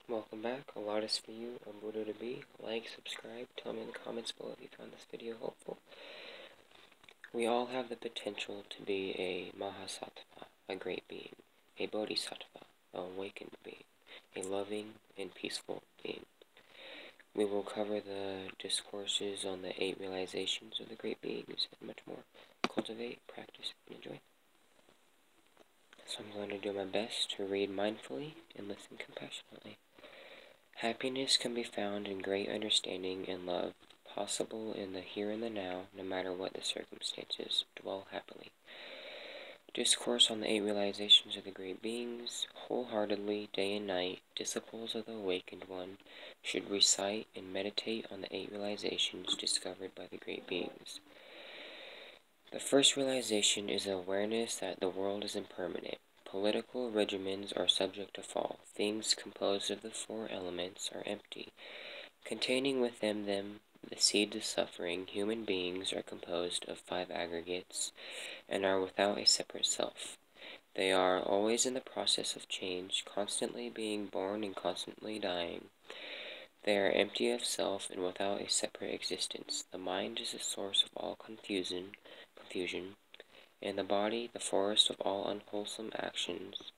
Welcome back. A lot is for you. I'm Buddha to be. Like, subscribe, tell me in the comments below if you found this video helpful. We all have the potential to be a Mahasattva, a great being, a Bodhisattva, an awakened being, a loving and peaceful being. We will cover the discourses on the 8 realizations of the great beings and much more. Cultivate, practice, and enjoy. So I'm going to do my best to read mindfully and listen compassionately. Happiness can be found in great understanding and love, possible in the here and the now, no matter what the circumstances. Dwell happily. Discourse on the 8 realizations of the great beings. Wholeheartedly, day and night, disciples of the awakened one should recite and meditate on the 8 realizations discovered by the great beings. The first realization is the awareness that the world is impermanent. Political regimens are subject to fall. Things composed of the 4 elements are empty. Containing within them the seeds of suffering, human beings are composed of 5 aggregates and are without a separate self. They are always in the process of change, constantly being born and constantly dying. They are empty of self and without a separate existence. The mind is the source of all confusion, and the body the forest of all unwholesome actions.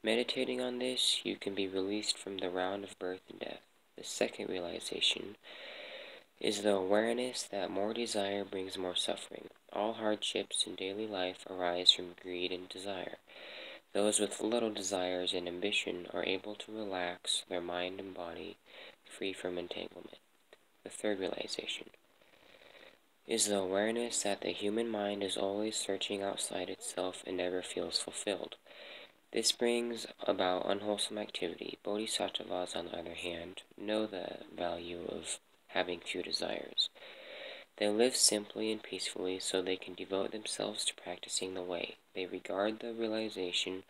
Meditating on this, you can be released from the round of birth and death. The second realization is the awareness that more desire brings more suffering. All hardships in daily life arise from greed and desire. Those with little desires and ambition are able to relax their mind and body, free from entanglement. The third realization is the awareness that the human mind is always searching outside itself and never feels fulfilled. This brings about unwholesome activity. Bodhisattvas, on the other hand, know the value of having few desires. They live simply and peacefully so they can devote themselves to practicing the way. They regard the realization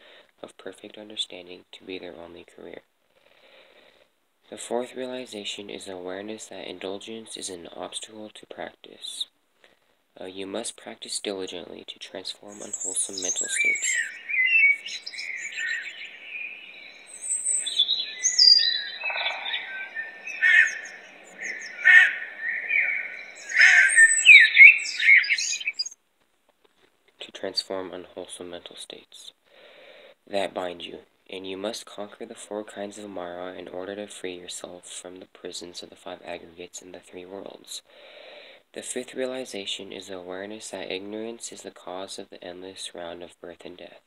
of perfect understanding to be their only career. The fourth realization is the awareness that indulgence is an obstacle to practice. You must practice diligently to transform unwholesome mental states. That bind you, and you must conquer the 4 kinds of Mara in order to free yourself from the prisons of the 5 aggregates in the 3 worlds. The fifth realization is the awareness that ignorance is the cause of the endless round of birth and death.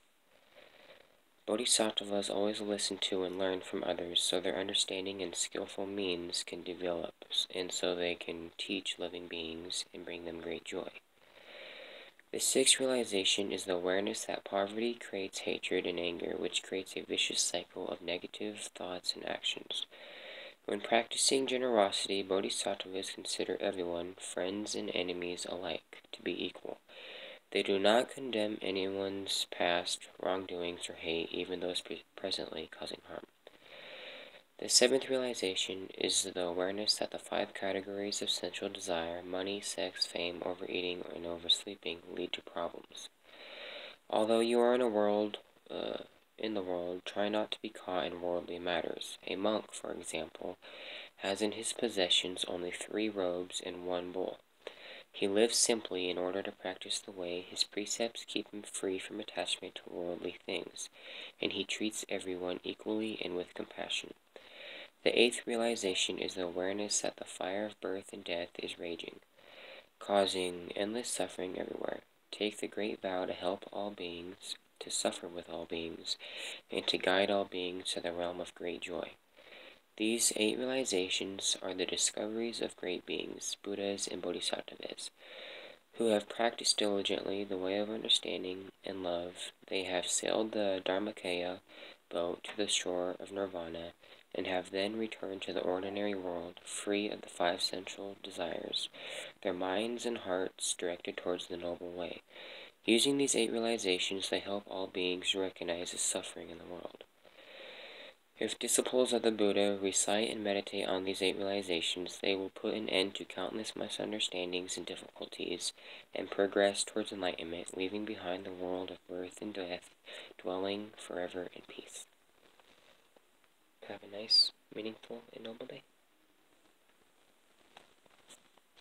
Bodhisattvas always listen to and learn from others so their understanding and skillful means can develop, and so they can teach living beings and bring them great joy. The sixth realization is the awareness that poverty creates hatred and anger, which creates a vicious cycle of negative thoughts and actions. When practicing generosity, bodhisattvas consider everyone, friends and enemies alike, to be equal. They do not condemn anyone's past wrongdoings or hate, even those presently causing harm. The seventh realization is the awareness that the 5 categories of sensual desire, money, sex, fame, overeating, and oversleeping, lead to problems. Although you are in the world, try not to be caught in worldly matters. A monk, for example, has in his possessions only 3 robes and 1 bowl. He lives simply in order to practice the way. His precepts keep him free from attachment to worldly things, and he treats everyone equally and with compassion. The 8th realization is the awareness that the fire of birth and death is raging, causing endless suffering everywhere. Take the great vow to help all beings, to suffer with all beings, and to guide all beings to the realm of great joy. These 8 realizations are the discoveries of great beings, Buddhas and Bodhisattvas, who have practiced diligently the way of understanding and love. They have sailed the Dharmakaya boat to the shore of Nirvana, and have then returned to the ordinary world, free of the 5 sensual desires, their minds and hearts directed towards the noble way. Using these 8 realizations, they help all beings recognize the suffering in the world. If disciples of the Buddha recite and meditate on these 8 realizations, they will put an end to countless misunderstandings and difficulties, and progress towards enlightenment, leaving behind the world of birth and death, dwelling forever in peace. have a nice, meaningful, and noble day.